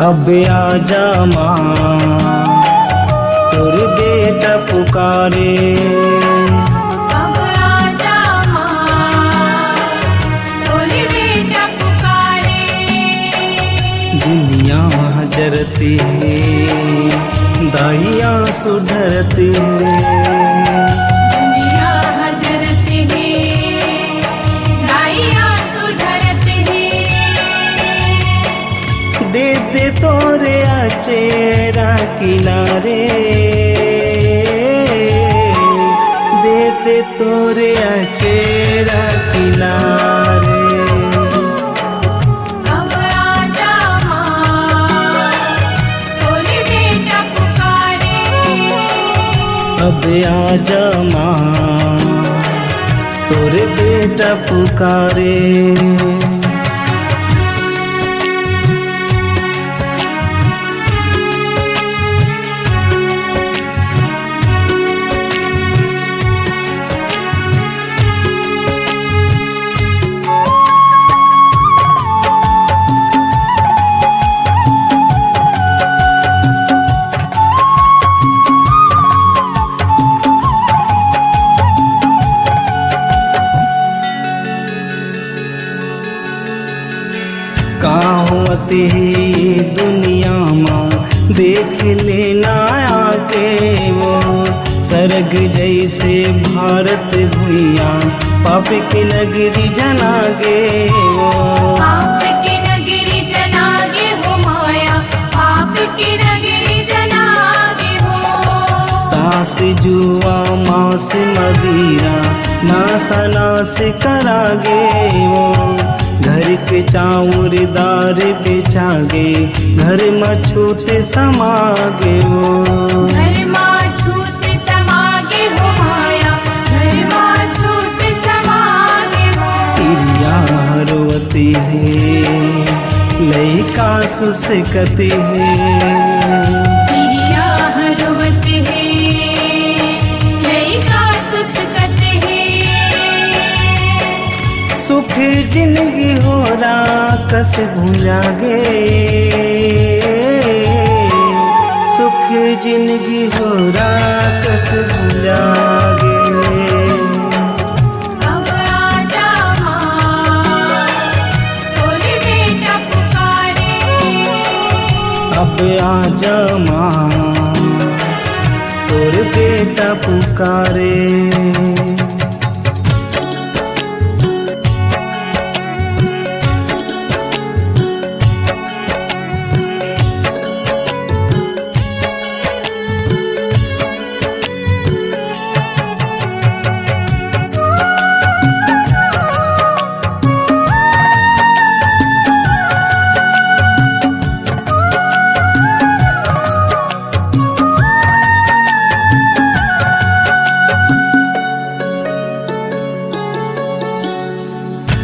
अब आजा माँ तोर बेटा पुकारे। अब आजा माँ तोर बेटा पुकारे। दुनिया जरती है दाइया सुधरती है। दुनिया हजरत है दाइया सुधरत है। दे दे तोरे चेहरा किनारे। दे दे तोरे चेहरा किनारे। अब आजा माँ तोर बेटा पुकारे। अब आजा माँ तोरे बेटा पुकारे। काहोती दुनिया माँ देख लेना आके वो। सरग जैसे भारत भुइया पाप की नगरी जनागे वो। पाप की नगरी जनागे हो माया पाप की नगरी जनागे हो। तास जुआ मांस मदिरा नासा नास करागे वो। घर के चाउर दार बेचागे घर मछूत समागे वो। घर माँ छूत समागे हो माया घर माँ छूत समागे हो। तिरिया हरवती है लइका सुसकती है। पिरिया हरवत है लइका सुसकत है। सुख जिंदगी हो राकस भुलागे। सुख जिंदगी हो राकस भुलागे। अब आजा माँ तोर बेटा पुकारे। अब आजा माँ तोर बेटा पुकारे।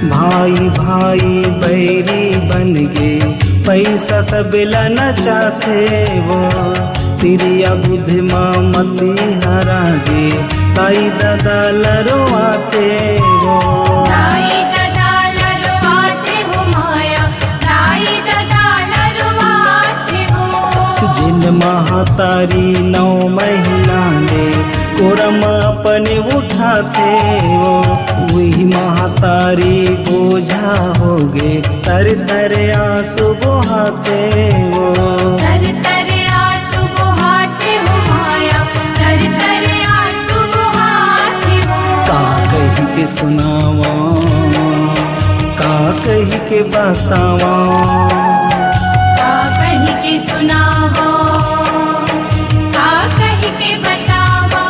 भाई भाई बैरी बन गए पैसा सब लाना चाहते वो। तिरिया बुद्ध माँ मती हरा गे ताई दादा लरवाते वो। दाई दादा लरवाते हो माया दाई दादा लरवाते हो। जिन महातारी 9 महीना ले कोरम अपने उठाते वो। वही महातारी बोझा हो गे तर तर आंसू बहाते वो। तर तर आंसू बहाते हो माया तर तर आंसू बहाते हो। का कही के सुनावा का कही के बतावा। का कही के सुनावा का कही के बतावा।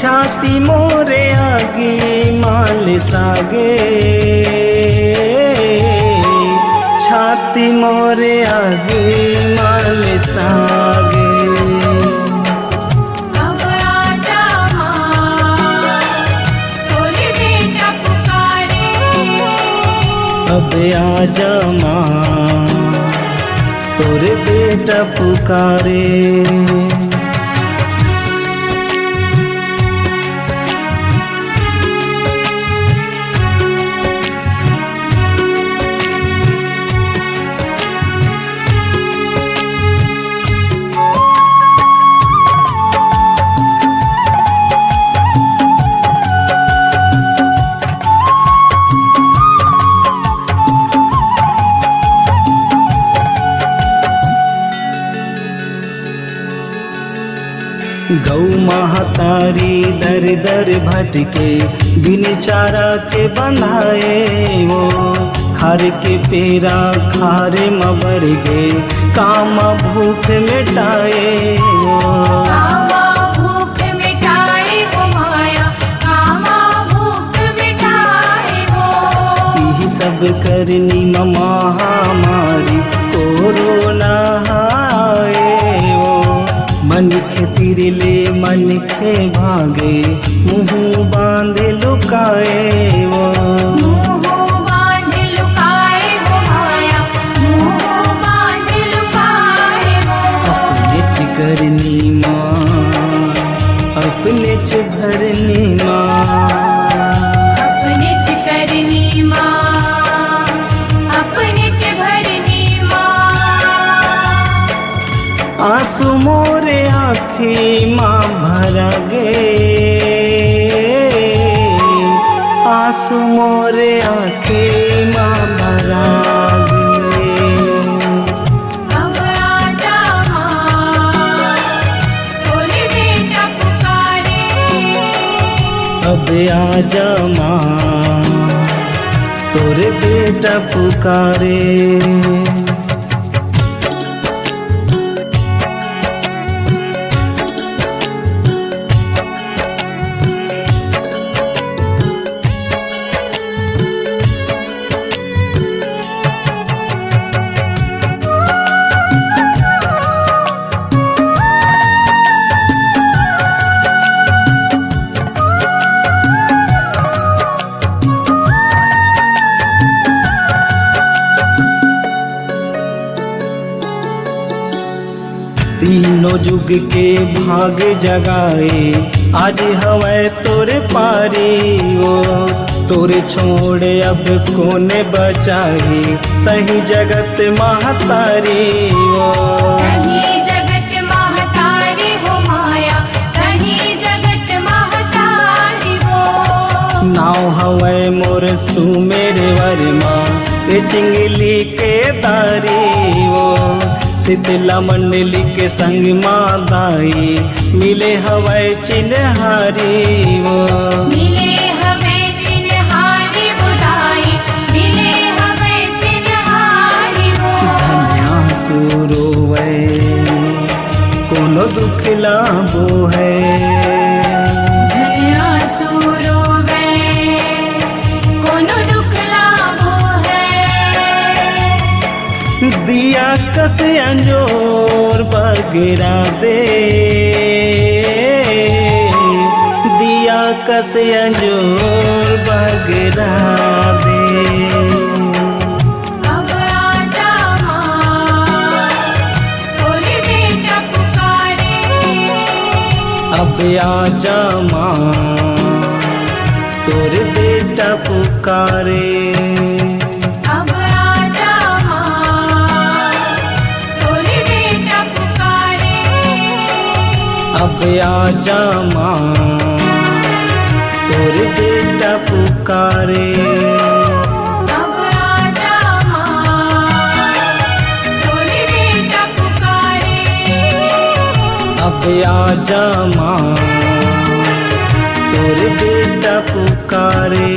छाती मोरे आगे माल सागे। छाती मोरे आगे माल सागे। अब आजा माँ तोर बेटा पुकारे। अब आजा माँ तोर बेटा पुकारे। गौ महतारी दर दर भटके बिन चारा के बंधाए वो खार के पेरा खारे मबर गे काम भूख मिटाए वो कामा भूख मिटाए हो माया, कामा भूख मिटाए हो। यही सब करनी महामारी कोरोना आए वो मन के तिरले मन के भागे मुँह बांध लुकाए वो मुँह बांध लुकाए हो माया, मुँह बांध लुकाए हो। अपने च करनी माँ अपने च भरनी माँ अपने च करनी माँ, अपने च भरनी माँ। आंसू मोरे आँखी माँ भरा गे आंसू मोरे आँखी माँ भरा गे अब आजा माँ, तोरे बेटा पुकारे। अब आजा माँ तोरे बेटा पुकारे। तीनों जुग के भाग जगाए आज हवै तोरे पारी वो तोरे छोड़े अब कोने बचाई तही जगत महतारी वो तहीं जगत महतारी हो माया, तहीं जगत महतारी हो। नाव हवै मोर सुमेरे वर्मा ए चिंगली के दारी वो शीतला मंडली के संग मादाई मिले हवै चिन्हारी वो मिले हवे चिन्हारी बुदाई, मिले हवे चिन्हारी हो। धन्या सुरोवै कोनो दुख लाबो है धन्या सुरोवै कोनो दुख लाभो है। दिया कस अंजोर बगेरा दे दिया कस अंजोर बगेरा दे अब आजा माँ, तोरे बेटा पुकारे। अब आजा माँ तोरे बेटा पुकारे। अब आजा माँ, तोरे बेटा पुकारे। अब आजा माँ तोरे बेटा पुकारे। अब आजा माँ, तोरे बेटा पुकारे। अब आजा माँ तोरे बेटा पुकारे।